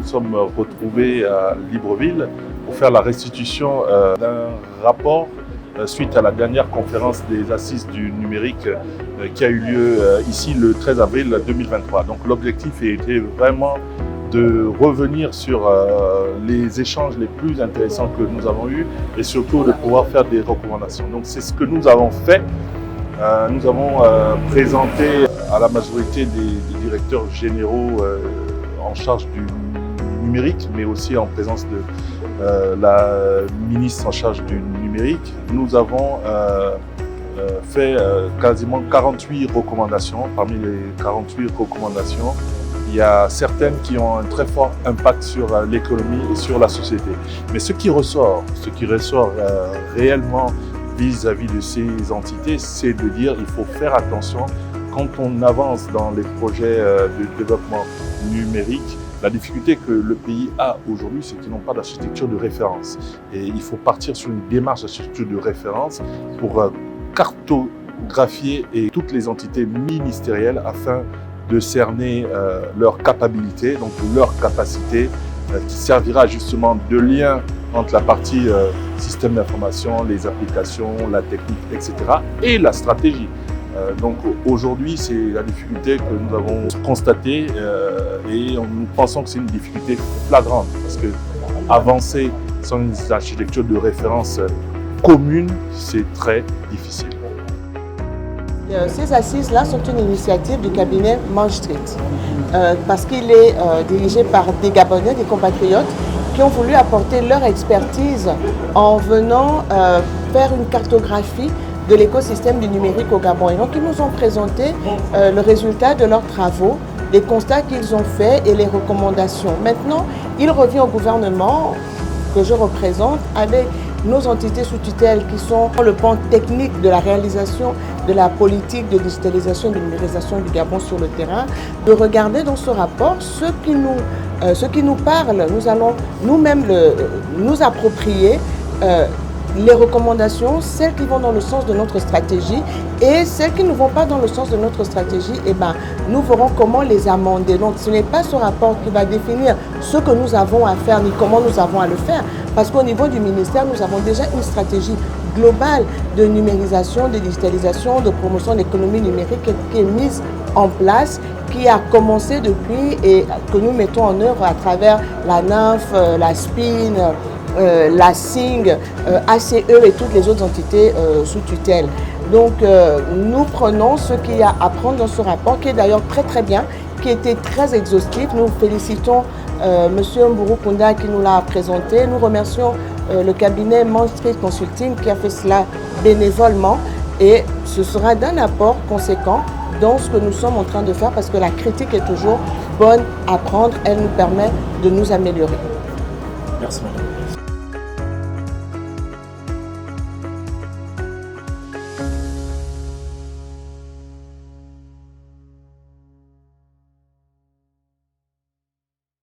sommes retrouvés à Libreville pour faire la restitution d'un rapport suite à la dernière conférence des assises du numérique qui a eu lieu ici le 13 avril 2023. Donc l'objectif était vraiment de revenir sur les échanges les plus intéressants que nous avons eus et surtout de pouvoir faire des recommandations. Donc c'est ce que nous avons fait. Nous avons présenté à la majorité des directeurs généraux en charge du numérique, mais aussi en présence de la ministre en charge du numérique. Nous avons fait quasiment 48 recommandations. Parmi les 48 recommandations, il y a certaines qui ont un très fort impact sur l'économie et sur la société. Mais ce qui ressort réellement vis-à-vis de ces entités, c'est de dire qu'il faut faire attention quand on avance dans les projets de développement numérique. La difficulté que le pays a aujourd'hui, c'est qu'ils n'ont pas d'architecture de référence. Et il faut partir sur une démarche d'architecture de référence pour cartographier toutes les entités ministérielles afin de cerner leurs capacités, donc leur capacité qui servira justement de lien entre la partie système d'information, les applications, la technique, etc. et la stratégie. Donc aujourd'hui, c'est la difficulté que nous avons constatée et nous pensons que c'est une difficulté flagrante parce que avancer sans une architecture de référence commune, c'est très difficile. Ces assises-là sont une initiative du cabinet Mange Street parce qu'il est dirigé par des Gabonais, des compatriotes qui ont voulu apporter leur expertise en venant faire une cartographie de l'écosystème du numérique au Gabon. Et donc ils nous ont présenté le résultat de leurs travaux, les constats qu'ils ont faits et les recommandations. Maintenant, il revient au gouvernement que je représente avec nos entités sous tutelle qui sont le pan technique de la réalisation de la politique de digitalisation et de numérisation du Gabon sur le terrain, de regarder dans ce rapport ce qui nous parle. Nous allons nous-mêmes nous approprier les recommandations, celles qui vont dans le sens de notre stratégie et celles qui ne vont pas dans le sens de notre stratégie, nous verrons comment les amender. Donc ce n'est pas ce rapport qui va définir ce que nous avons à faire ni comment nous avons à le faire, parce qu'au niveau du ministère, nous avons déjà une stratégie globale de numérisation, de digitalisation, de promotion de l'économie numérique qui est mise en place, qui a commencé depuis et que nous mettons en œuvre à travers la NINF, la SPIN, la SING, ACE et toutes les autres entités sous tutelle. Donc nous prenons ce qu'il y a à prendre dans ce rapport, qui est d'ailleurs très très bien, qui était très exhaustif. Nous félicitons M. Mburu Kunda qui nous l'a présenté. Nous remercions le cabinet Mange Street Consulting qui a fait cela bénévolement et ce sera d'un apport conséquent dans ce que nous sommes en train de faire parce que la critique est toujours bonne à prendre, elle nous permet de nous améliorer. Merci madame.